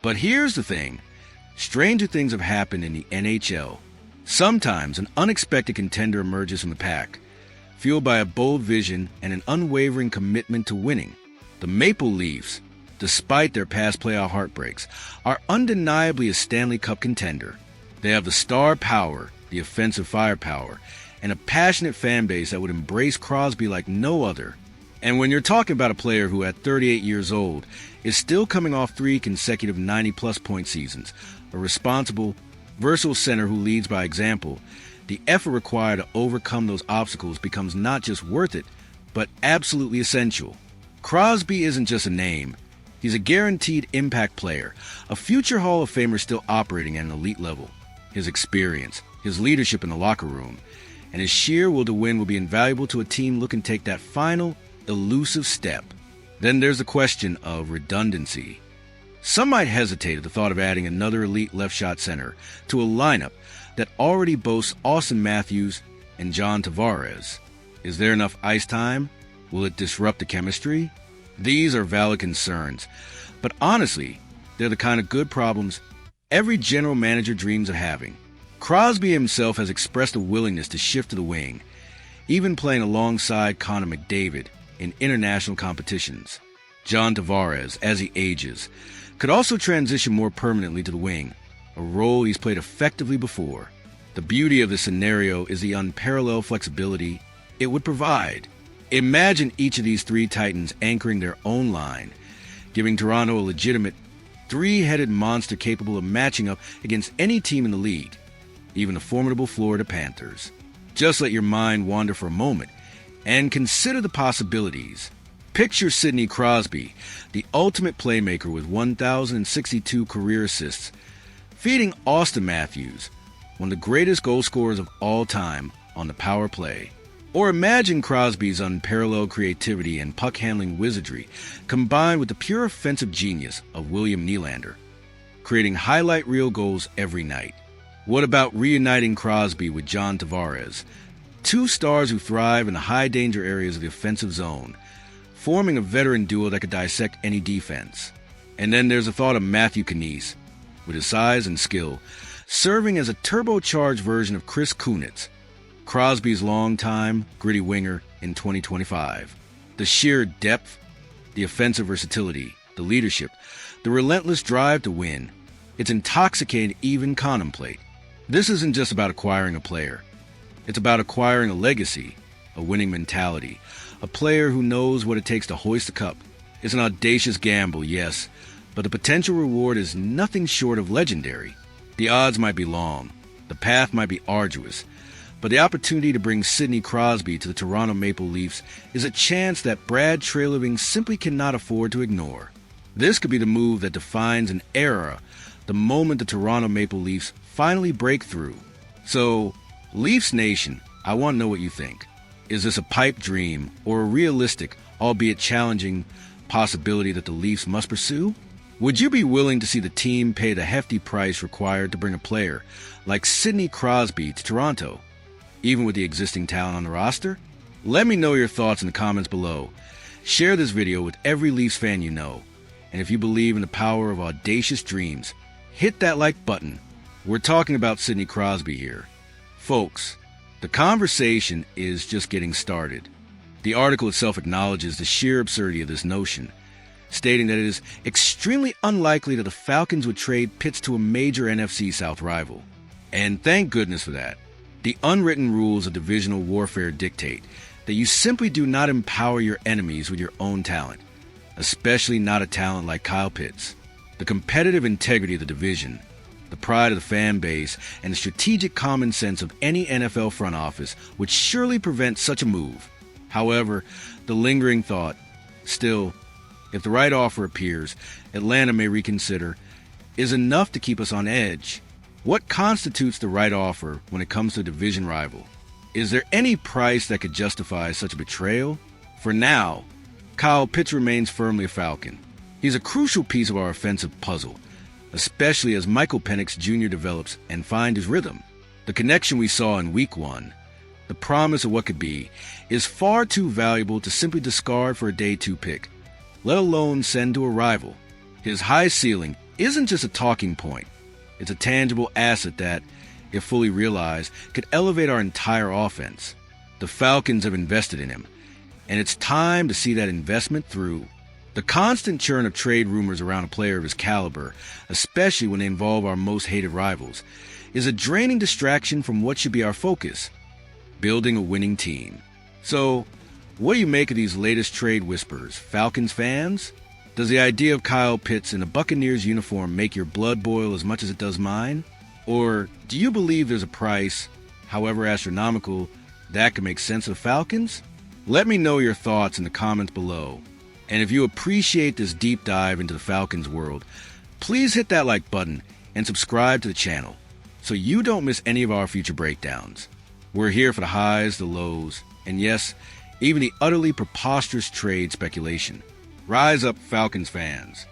But here's the thing. Stranger things have happened in the NHL. Sometimes an unexpected contender emerges from the pack, fueled by a bold vision and an unwavering commitment to winning. The Maple Leafs, despite their past playoff heartbreaks, are undeniably a Stanley Cup contender. They have the star power, the offensive firepower, and a passionate fan base that would embrace Crosby like no other. And when you're talking about a player who at 38 years old is still coming off 3 consecutive 90-plus point seasons, a responsible, versatile center who leads by example, the effort required to overcome those obstacles becomes not just worth it, but absolutely essential. Crosby isn't just a name. He's a guaranteed impact player, a future Hall of Famer still operating at an elite level. His experience, his leadership in the locker room, and his sheer will to win will be invaluable to a team looking to take that final, elusive step. Then there's the question of redundancy. Some might hesitate at the thought of adding another elite left-shot center to a lineup that already boasts Austin Matthews and John Tavares. Is there enough ice time? Will it disrupt the chemistry? These are valid concerns, but honestly, they're the kind of good problems every general manager dreams of having. Crosby himself has expressed a willingness to shift to the wing, even playing alongside Connor McDavid in international competitions. John Tavares, as he ages, could also transition more permanently to the wing, a role he's played effectively before. The beauty of this scenario is the unparalleled flexibility it would provide. Imagine each of these 3 Titans anchoring their own line, giving Toronto a legitimate 3-headed monster capable of matching up against any team in the league, even the formidable Florida Panthers. Just let your mind wander for a moment and consider the possibilities. Picture Sidney Crosby, the ultimate playmaker with 1,062 career assists, feeding Austin Matthews, one of the greatest goal scorers of all time, on the power play. Or imagine Crosby's unparalleled creativity and puck-handling wizardry combined with the pure offensive genius of William Nylander, creating highlight reel goals every night. What about reuniting Crosby with John Tavares, 2 stars who thrive in the high-danger areas of the offensive zone, forming a veteran duo that could dissect any defense? And then there's the thought of Matthew Knies, with his size and skill, serving as a turbocharged version of Chris Kunitz, Crosby's longtime gritty winger in 2025. The sheer depth, the offensive versatility, the leadership, the relentless drive to win. It's intoxicating to even contemplate. This isn't just about acquiring a player. It's about acquiring a legacy, a winning mentality, a player who knows what it takes to hoist the cup. It's an audacious gamble, yes, but the potential reward is nothing short of legendary. The odds might be long, the path might be arduous, but the opportunity to bring Sidney Crosby to the Toronto Maple Leafs is a chance that Brad Treliving simply cannot afford to ignore. This could be the move that defines an era, the moment the Toronto Maple Leafs finally break through. So, Leafs Nation, I want to know what you think. Is this a pipe dream or a realistic, albeit challenging, possibility that the Leafs must pursue? Would you be willing to see the team pay the hefty price required to bring a player like Sidney Crosby to Toronto, even with the existing talent on the roster? Let me know your thoughts in the comments below. Share this video with every Leafs fan you know. And if you believe in the power of audacious dreams, hit that like button. We're talking about Sidney Crosby here. Folks, the conversation is just getting started. The article itself acknowledges the sheer absurdity of this notion, stating that it is extremely unlikely that the Falcons would trade Pitts to a major NFC South rival. And thank goodness for that. The unwritten rules of divisional warfare dictate that you simply do not empower your enemies with your own talent, especially not a talent like Kyle Pitts. The competitive integrity of the division, the pride of the fan base, and the strategic common sense of any NFL front office would surely prevent such a move. However, the lingering thought, still, if the right offer appears, Atlanta may reconsider, is enough to keep us on edge. What constitutes the right offer when it comes to a division rival? Is there any price that could justify such a betrayal? For now, Kyle Pitts remains firmly a Falcon. He's a crucial piece of our offensive puzzle, especially as Michael Penix Jr. develops and finds his rhythm. The connection we saw in Week 1, the promise of what could be, is far too valuable to simply discard for a Day 2 pick, let alone send to a rival. His high ceiling isn't just a talking point. It's a tangible asset that, if fully realized, could elevate our entire offense. The Falcons have invested in him, and it's time to see that investment through. The constant churn of trade rumors around a player of his caliber, especially when they involve our most hated rivals, is a draining distraction from what should be our focus: building a winning team. So, what do you make of these latest trade whispers, Falcons fans? Does the idea of Kyle Pitts in a Buccaneers uniform make your blood boil as much as it does mine? Or do you believe there's a price, however astronomical, that could make sense of Falcons? Let me know your thoughts in the comments below. And if you appreciate this deep dive into the Falcons world, please hit that like button and subscribe to the channel so you don't miss any of our future breakdowns. We're here for the highs, the lows, and yes, even the utterly preposterous trade speculation. Rise up, Falcons fans.